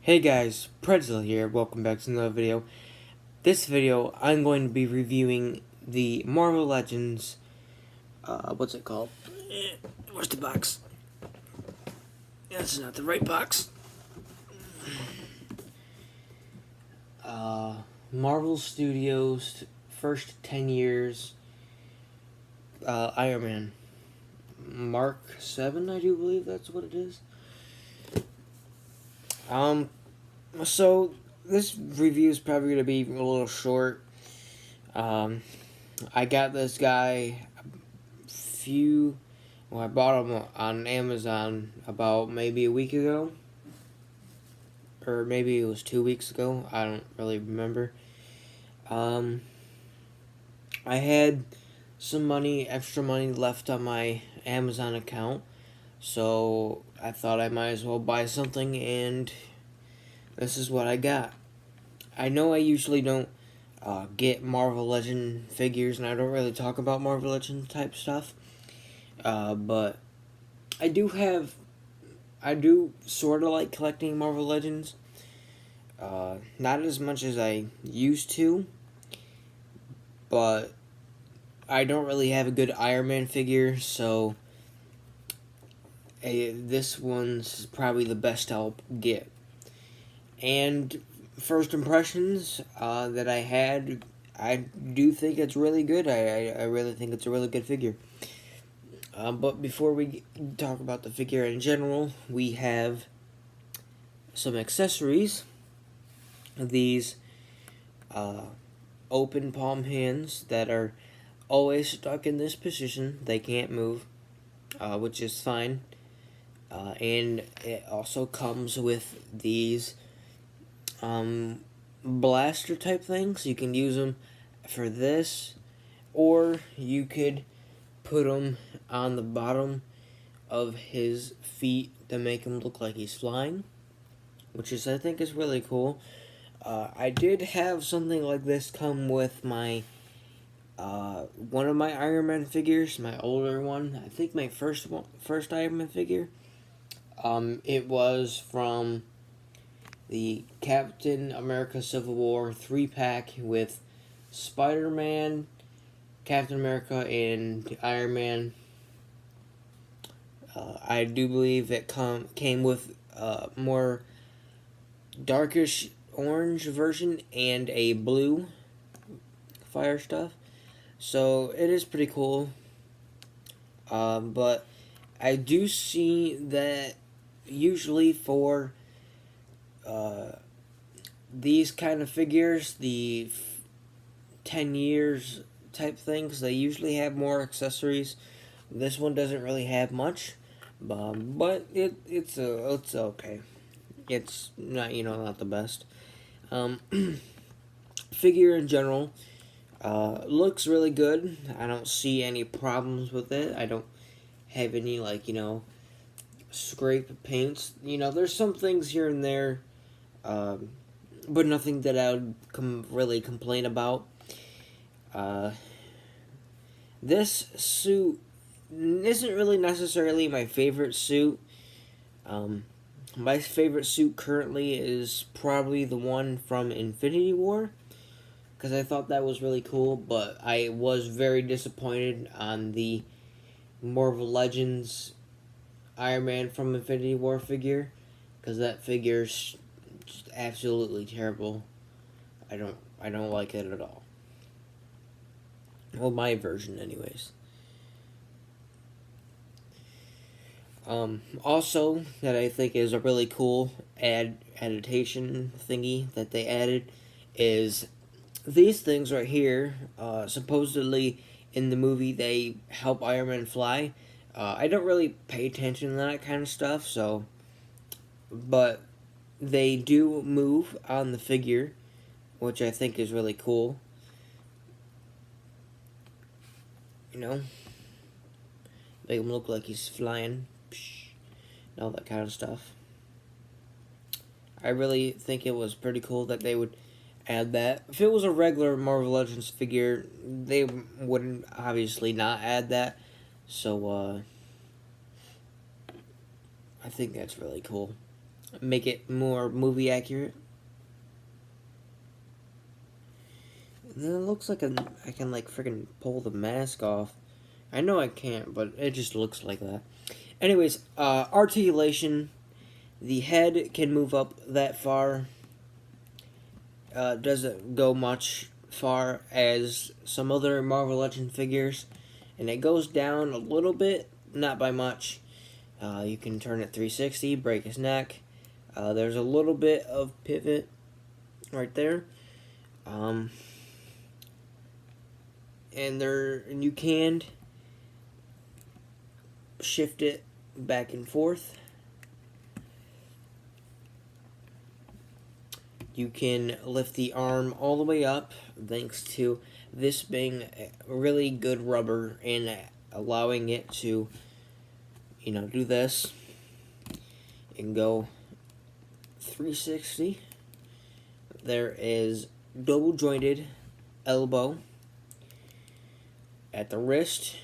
Hey guys, Pretzel here, welcome back to another video. This video, I'm going to be reviewing the Marvel Legends, what's it called? Where's the box? That's not the right box. Marvel Studios, first 10 years, Ironman. Mark 7, I do believe that's what it is. So this review is probably going to be a little short. I got this guy I bought him on Amazon about maybe a week ago. Or maybe it was 2 weeks ago. I don't really remember. I had some extra money left on my Amazon account. So I thought I might as well buy something, and this is what I got. I know I usually don't get Marvel Legend figures, and I don't really talk about Marvel Legend type stuff. But I do sort of like collecting Marvel Legends. Not as much as I used to, but I don't really have a good Ironman figure, so this one's probably the best I'll get. And first impressions that I had, I do think it's really good. I really think it's a really good figure. But before we talk about the figure in general, we have some accessories. These open palm hands that are always stuck in this position. They can't move, which is fine. And it also comes with these blaster type things. You can use them for this, or you could put them on the bottom of his feet to make him look like he's flying, which I think is really cool. I did have something like this come with my one of my Iron Man figures, my older one. I think my first Iron Man figure. It was from the Captain America Civil War 3-pack with Spider-Man, Captain America, and Iron Man. I do believe it came with a more darkish orange version and a blue fire stuff. So it is pretty cool. But I do see that usually for these kind of figures, the 10 years type things, they usually have more accessories. This one doesn't really have much, but it's okay. It's not not the best. Figure in general looks really good. I don't see any problems with it. I don't have any scrape paints. There's some things here and there, but nothing that I would really complain about. This suit isn't really necessarily my favorite suit. My favorite suit currently is probably the one from Infinity War, because I thought that was really cool, but I was very disappointed on the Marvel Legends Iron Man from Infinity War figure, because that figure's just absolutely terrible. I don't like it at all. Well, my version anyways. Also, that I think is a really cool adaptation thingy that they added is these things right here. Supposedly in the movie they help Iron Man fly. I don't really pay attention to that kind of stuff, but they do move on the figure, which I think is really cool. Make him look like he's flying, and all that kind of stuff. I really think it was pretty cool that they would add that. If it was a regular Marvel Legends figure, they wouldn't obviously not add that. So, I think that's really cool. make it more movie accurate. And then it looks like I can like freaking pull the mask off. I know I can't, but it just looks like that. Anyways, articulation. The head can move up that far. Doesn't go much far as some other Marvel Legend figures, and it goes down a little bit, not by much. You can turn it 360, break his neck. There's a little bit of pivot right there, and you can shift it back and forth. You can lift the arm all the way up thanks to this being really good rubber and allowing it to, do this and go 360. There is double jointed elbow at the wrist.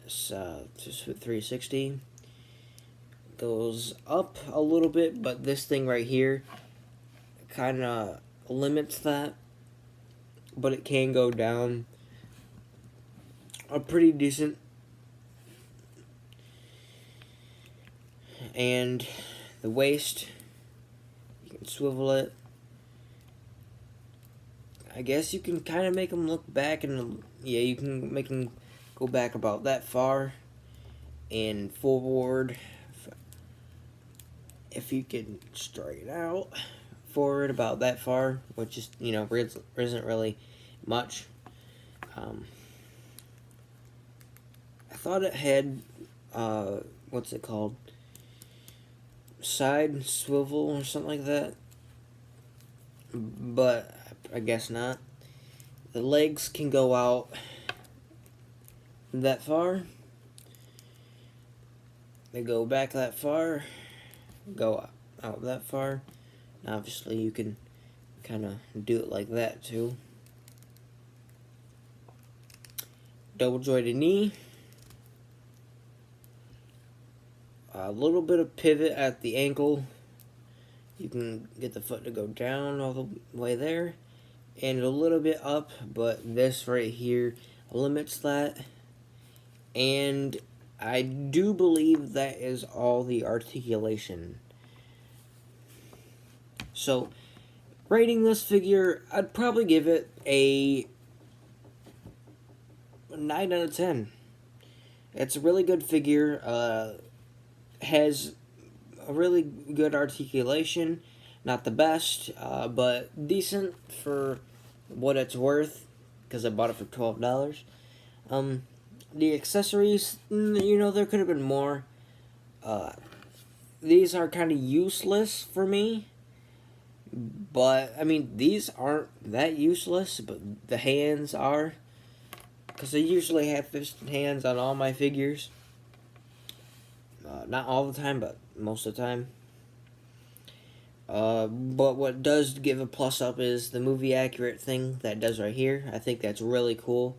So just with 360 goes up a little bit, but this thing right here kind of limits that, but it can go down a pretty decent. And the waist, you can swivel it. I guess you can kind of make them look back, and yeah, you can make them go back about that far and forward. If you can straighten out forward about that far, which is, isn't really much. I thought it had, what's it called? Side swivel or something like that. But I guess not. The legs can go out that far. They go back that far. Go out that far. Obviously, you can kind of do it like that, too. Double jointed knee. A little bit of pivot at the ankle. You can get the foot to go down all the way there. And a little bit up, but this right here limits that. And I do believe that is all the articulation. So, rating this figure, I'd probably give it a 9 out of 10. It's a really good figure. Has a really good articulation. Not the best, but decent for what it's worth, because I bought it for $12. The accessories, there could have been more. These are kind of useless for me. But, these aren't that useless, but the hands are. Because I usually have fisted hands on all my figures. Not all the time, but most of the time. But what does give a plus up is the movie accurate thing that does right here. I think that's really cool.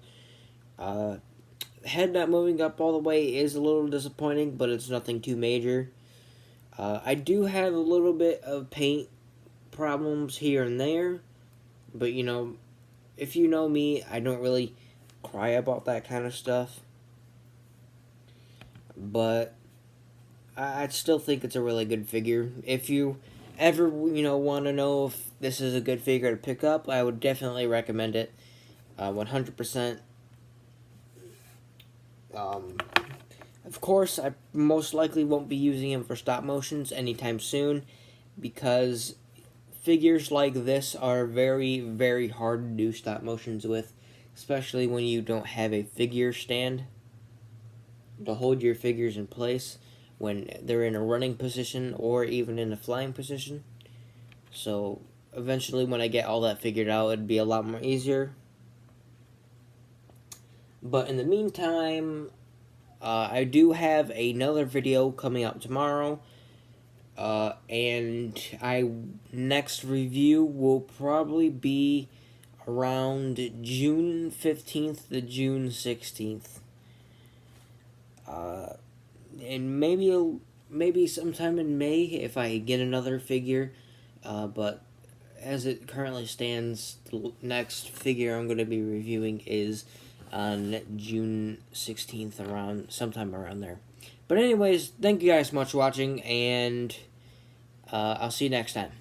Head not moving up all the way is a little disappointing, but it's nothing too major. I do have a little bit of paint problems here and there, but if you know me, I don't really cry about that kind of stuff. But I still think it's a really good figure. If you ever want to know if this is a good figure to pick up, I would definitely recommend it. 100%. Of course, I most likely won't be using him for stop motions anytime soon, because figures like this are very, very hard to do stop motions with, especially when you don't have a figure stand to hold your figures in place when they're in a running position or even in a flying position. So eventually, when I get all that figured out, it'd be a lot more easier. But in the meantime, I do have another video coming out tomorrow. And next review will probably be around June 15th to June 16th. And maybe maybe sometime in May if I get another figure. But as it currently stands, the next figure I'm going to be reviewing is on June 16th, sometime around there. But anyways, thank you guys so much for watching, and I'll see you next time.